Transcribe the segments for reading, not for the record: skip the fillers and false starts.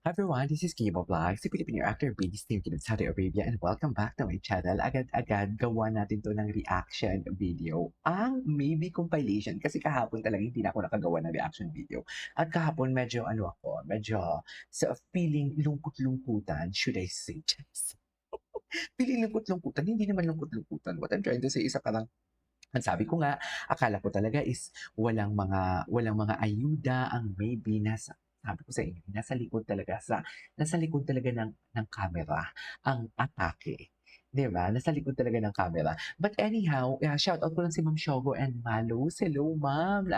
Hi everyone, this is Kibo Vlog, si Filipino actor based here in Saudi Arabia and welcome back to my channel. Agad-agad gawa natin to ng reaction video. Ang maybe compilation kasi kahapon talaga hindi na ako nakagawa ng reaction video. At kahapon medyo medyo sa feeling lungkot-lungkutan, should I say. Feeling lungkot-lungkutan, hindi naman lungkot-lungkutan. What I'm trying to say is parang ang sabi ko nga, akala ko talaga is walang mga ayuda ang maybe sabi ko sa inyo, nasa likod talaga ng camera ang atake. 'Di ba? Nasa likod talaga ng camera. But anyhow, shout out ko lang si Ma'am Shogo and Malos. Hello, Ma'am.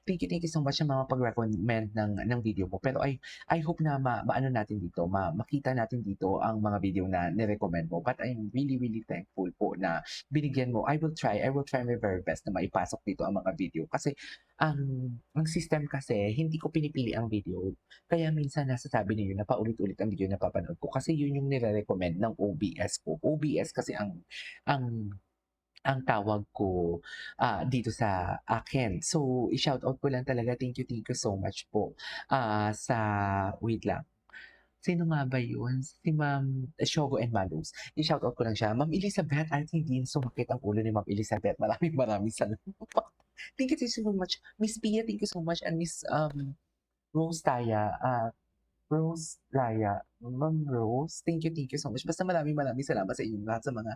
Thank you so much sa mga pag-recommend ng video mo. Pero I hope na maano natin dito, makita natin dito ang mga video na ni-recommend mo. But I'm really, really thankful po na binigyan mo. I will try my very best na maipasok dito ang mga video. Kasi ang system kasi, hindi ko pinipili ang video. Kaya minsan nasasabi niyo na paulit-ulit ang video na napapanood ko. Kasi yun yung nire-recommend ng OBS ko. OBS kasi ang ang tawag ko dito sa akin. So, i-shoutout ko lang talaga. Thank you so much po. Wait lang. Sino nga ba yun? Si Ma'am Shogo and Malus. I-shoutout ko lang siya. Ma'am Elizabeth, I think din sumakit ang ulo ni Ma'am Elizabeth. Maraming salamat. Thank you so much. Miss Pia, thank you so much. And Miss Rose Taya, Rose Raya, Ma'am Rose, thank you so much. Basta maraming salamat sa inyong lahat sa mga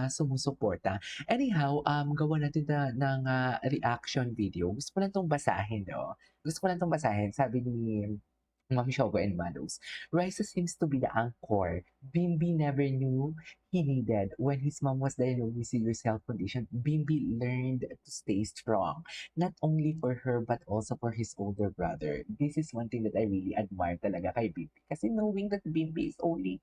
sumusuporta. Anyhow, gawa natin ng reaction video. Gusto ko lang tong basahin, no? Gusto ko lang tong basahin. Sabi ni Ma'am Shogo and Malos. Raisa seems to be the anchor. Bimbi never knew he needed. When his mom was diagnosed with serious health condition, Bimbi learned to stay strong. Not only for her, but also for his older brother. This is one thing that I really admire talaga kay Bimbi. Kasi knowing that Bimbi is only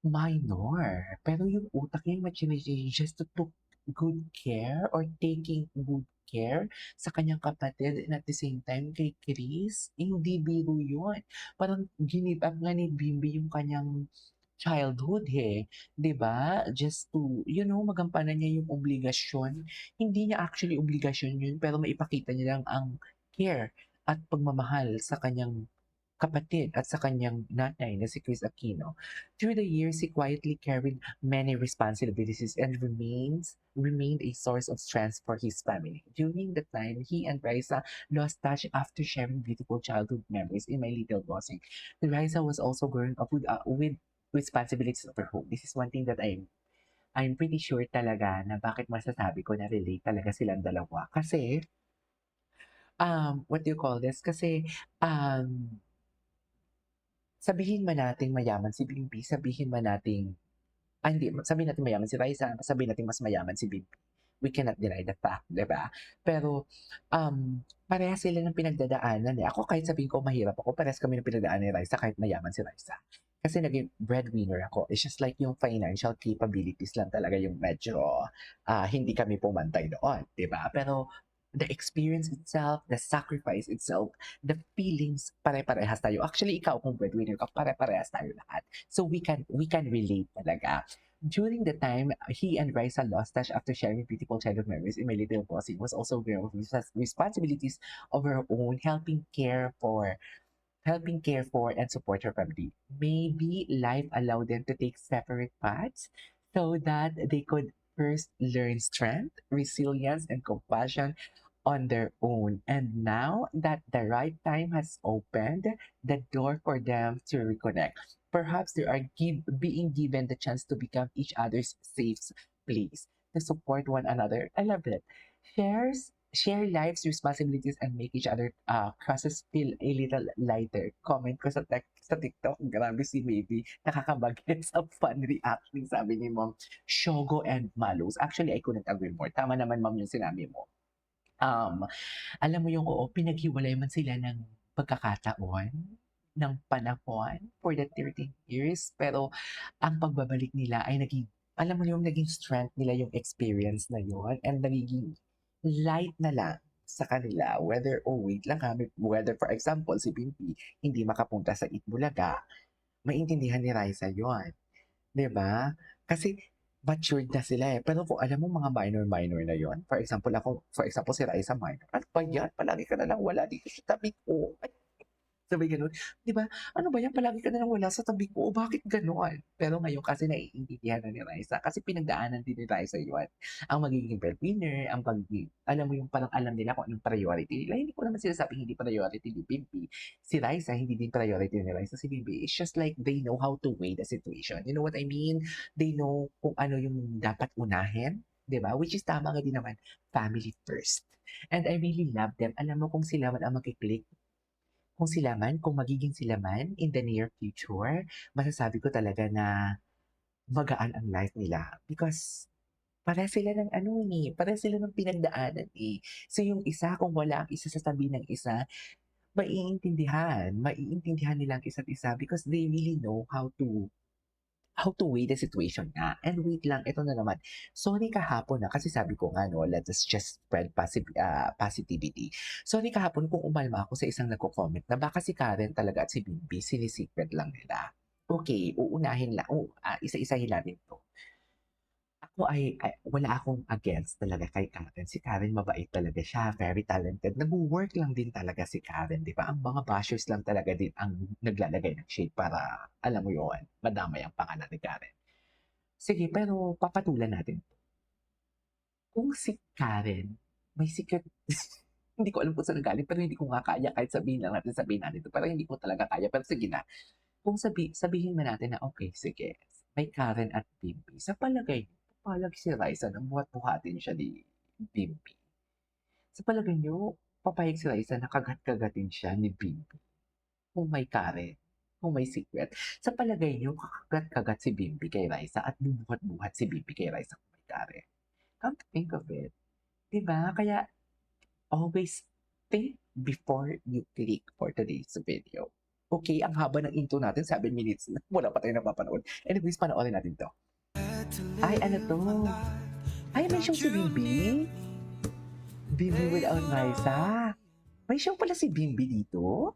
minor, pero yung utak niya, yung maturity just to took good care or taking good care sa kanyang kapatid and at the same time kay Chris, hindi biro yun. Parang give up nga ni Bimbi yung kanyang childhood eh, 'di ba? Just to, magampanan niya yung obligasyon. Hindi niya actually obligasyon yun, pero maipakita niya lang ang care at pagmamahal sa kanyang kapatid at sa kanyang nanay na si Chris Aquino. Through the years, he quietly carried many responsibilities and remained a source of strength for his family. During the time, he and Raisa lost touch after sharing beautiful childhood memories in My Little Bossing. Raisa was also growing up with responsibilities of her home. This is one thing that I'm pretty sure talaga na bakit masasabi ko na relate talaga silang dalawa. Kasi, what do you call this? Kasi, sabihin man nating mayaman si Bimbi, sabihin man nating hindi, sabihin natin mayaman si Raisa, sabihin natin mas mayaman si Bimbi. We cannot deny the fact, 'di ba? Pero, parehas sila ng pinagdadaanan, eh. Ako kahit sabihin ko mahirap ako, parehas kami ng pinagdaanan ni Raisa kahit mayaman si Raisa. Kasi naging breadwinner ako. It's just like yung financial capabilities lang talaga yung medyo, hindi kami pumantay doon, 'di ba? Pero the experience itself, the sacrifice itself, the feelings, pare-parehas tayo. Actually, ikaw kung breadwinner ka, pare-parehas tayo lahat. So we can relate talaga. During the time, he and Raisa lost touch after sharing beautiful childhood memories in My Little Bossy was also grown with responsibilities of her own, helping care for and support her family. Maybe life allowed them to take separate paths so that they could first learn strength, resilience, and compassion on their own. And now that the right time has opened the door for them to reconnect, perhaps they are being given the chance to become each other's safe place to support one another. I love it. Share lives, responsibilities, and make each other crosses feel a little lighter. Comment ko sa TikTok, grabe si Maybe, nakakabagets of fun reacting, sabi ni Mom Shogo and Malus. Actually, I couldn't agree more. Tama naman, Mom, yung sinabi mo. Um, Alam mo yung oo, pinaghiwalay man sila ng pagkakataon, ng panahon for the 13 years, pero ang pagbabalik nila ay alam mo yung naging strength nila yung experience na yun and nagiging light na lang sa kanila wait lang ha, whether for example si Pimpy hindi makapunta sa Itbulaga, maintindihan ni Raisa yun. 'Di ba? Kasi matured na sila, eh. Pero kung alam mo mga minor na yon, for example si Raisa minor, "Ano ba yan? Palagi ka na lang wala dito sa tabi ko." Sabay gano'n, 'di ba, "Ano ba 'yan palagi ka na lang wala sa tabi ko, bakit gano'n?" Pero ngayon kasi naiintindihan na ni Raisa kasi pinagdaanan din ni Raisa 'yun. Ang magiging breadwinner, ang alam mo yung parang alam nila kung anong priority nila. Hindi ko naman sinasabing hindi priority ni Bibi. Si Raisa hindi din priority ni Raisa si Bibi. It's just like they know how to weigh the situation. You know what I mean? They know kung ano yung dapat unahin, 'di ba? Which is tama nga din naman, family first. And I really love them. Alam mo kung sila man ang magki-click, kung sila man, kung magiging sila man in the near future, masasabi ko talaga na magaan ang life nila because pareha sila ng ano, eh, pareha sila ng pinagdaanan, eh. So, yung isa kung wala ang isa sa tabi ng isa, maiintindihan nila ang isa't isa because they really know how to weigh the situation nga. And wait lang, ito na naman. Sorry kahapon, kasi sabi ko nga 'no, let us just spread positivity. Sorry kahapon kung umalma ako sa isang nagko-comment na baka si Karen talaga at si Bibi sini-secret lang nila. Okay, isa-isahin natin 'to. Ako ay wala akong against talaga kay Karen. Si Karen mabait talaga siya, very talented. Nagwo-work lang din talaga si Karen, 'di ba? Ang mga bashers lang talaga din ang naglalagay ng shade para, alam mo 'yun, madamay ang pangalan ni Karen. Sige, pero papatulan natin. Kung si Karen may secret hindi ko alam kung saan nanggaling pero hindi ko nga kaya kahit sabihin natin 'to, pero hindi ko talaga kaya. Pero sige na, kung sabihin na natin na okay, sige, may Karen at Bibi. Sa palagay niyo, papalag si Raisa na buhat-buhatin siya ni Bibi? Sa palagay niyo, papayag si Raisa na kagat-kagatin siya ni Bibi kung may Karen, kung may secret? Sa palagay niyo, kakagat-kagat si Bibi kay Raisa at bubuhat-buhat si Bibi kay Raisa kung may Karen? Come to think of it, 'di ba? Kaya always think before you click for today's video. Okay, ang haba ng intro natin, 7 minutes na. Wala pa tayong napapanood. Anyways, panoorin natin 'to. Ay, ano 'to? Ay, may show si Bimbi? Bimbi without Raisa? May show pala si Bimbi dito?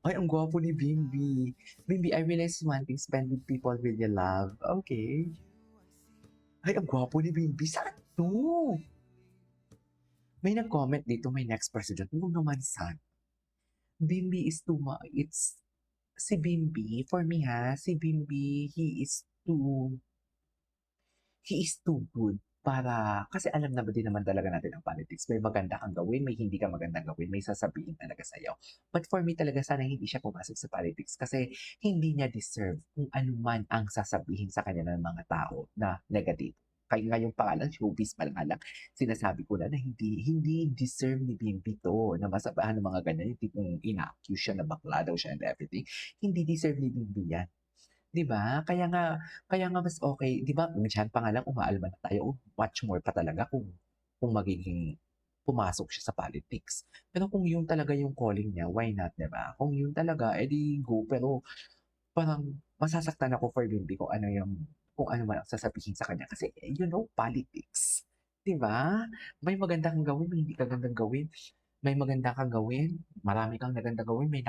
Ay, ang gwapo ni Bimbi. Bimbi, I realize one thing, spend with people with your love. Okay. Ay, ang gwapo ni Bimbi. Saan 'to? May nag-comment dito, may next president. Oo naman, son. Bimbi is si Bimbi, for me si Bimbi, he is too good para, kasi alam na ba din naman talaga natin ang politics. May maganda kang gawin, may hindi ka magandang gawin, may sasabihin talaga sa'yo. But for me talaga, sana hindi siya pumasok sa politics kasi hindi niya deserve kung ano man ang sasabihin sa kanya ng mga tao na negative. Kaya nga yung pangalan, showbiz pa lang, sinasabi ko na hindi deserve ni Bimbi to, na masabahan ng mga ganyan, yung tipong ina-accuse siya na bakla daw siya and everything. Hindi deserve ni Bimbi yan. 'Di ba? Kaya nga mas okay, 'di ba, diyan pa nga lang umaalma na tayo, much more pa talaga kung magiging pumasok siya sa politics. Pero kung yun talaga yung calling niya, why not, 'di ba? Kung yun talaga, eh, di go. Pero parang masasaktan ako for Bimbi kung ano man ang sasabihin sa kanya kasi, politics, 'di ba? May maganda kang gawin, may hindi ka gandang gawin. May maganda kang gawin, marami kang magandang gawin, may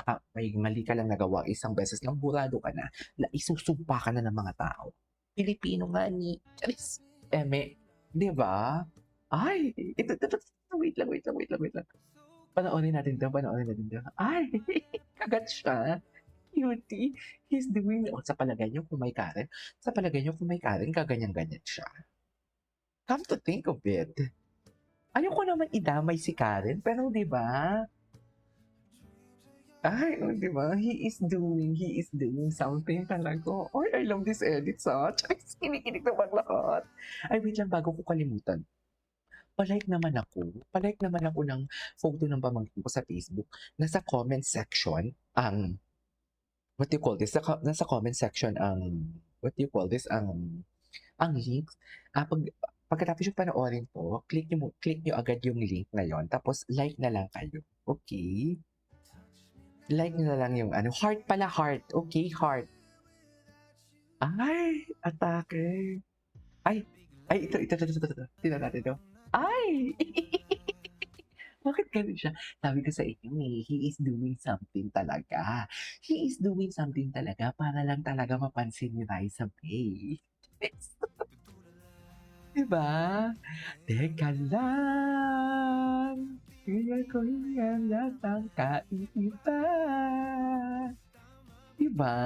mali ka lang nagawa isang beses lang, burado ka na, isusumpa ka na ng mga tao. Pilipino nga ni charis, eme, 'di ba? Ay, ito, wait lang. Panoorin natin 'to. Ay, kagat siya, cutie. Sa palagay niyo kung may Karen, gaganyan-ganyan siya. Come to think of it, ayoko naman idamay si Karen pero 'di ba? Ay, oh, 'di ba? He is doing something talaga. Ay, I love this edit, charis, kinikilig naman lahat. Ay, wait lang bago ko kalimutan, pa-like naman ako ng photo ng pamangkin ko sa Facebook. Nasa comment section ang, what do you call this? Nasa comment section ang, what do you call this? Ang link. Pagkatapos yung panoorin ko, click nyo agad yung link na yon, tapos like na lang kayo. Okay? Like nyo na lang yung ano, heart pala, heart. Okay, heart. Ay, atake. Ito. Tingnan natin 'to. Ay! Bakit gano'n siya? Sabi ko sa inyo, he is doing something talaga. He is doing something talaga para lang talaga mapansin ni Raisa May. 'Di ba? Teka lang. Kaya ko hinahanap ang kaiba. Di ba?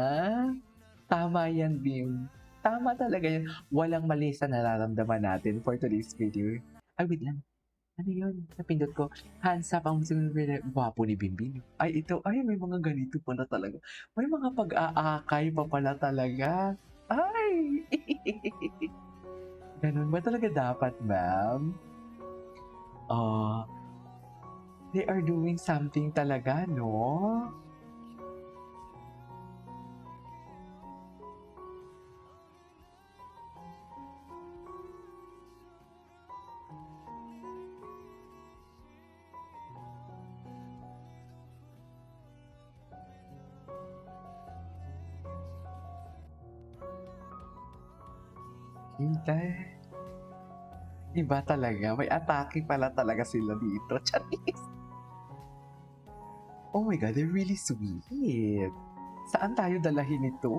Tama yan, Bim. Tama talaga yan. Walang mali sa nararamdaman natin for today's video. Ay, wait lang. Ano yun? Napindot ko. Hands up ang gwapo ni Bimbing. Ay, ito. Ay, may mga ganito pala talaga. May mga pag-aakay pa pala talaga. Ay! Ganun ba talaga dapat, ma'am? They are doing something talaga, no? Hintay. Iba talaga. May atake pala talaga sila dito. Charis! Oh my God, they're really sweet. Saan tayo dalahin ito?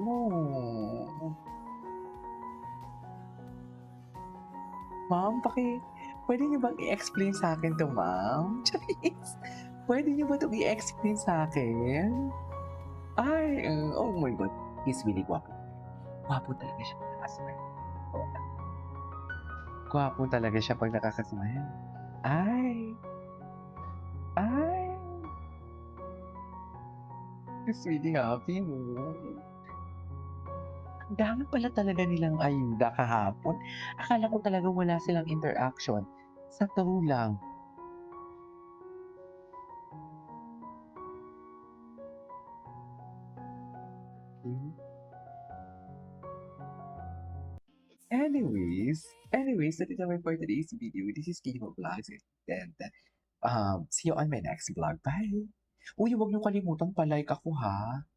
Ma'am, pwede niyo bang i-explain sa akin 'to, ma'am? Charis! Pwede niyo ba 'tong i-explain sa akin? Ay, oh my God, he's really gwapo. Gwapo talaga siya pag naka-smile. Gwapo talaga siya pag nakaka-smile. Ay, ay, he's really happy, 'no? Ang dami pala talaga nilang ayuda kahapon. Akala ko talagang wala silang interaction. Sa true lang. Hmm. Anyways, that is all for today's video. This is Kimo Vlogs, and see you on my next vlog. Bye! Uy, huwag niyo kalimutan pa-like ako, ha?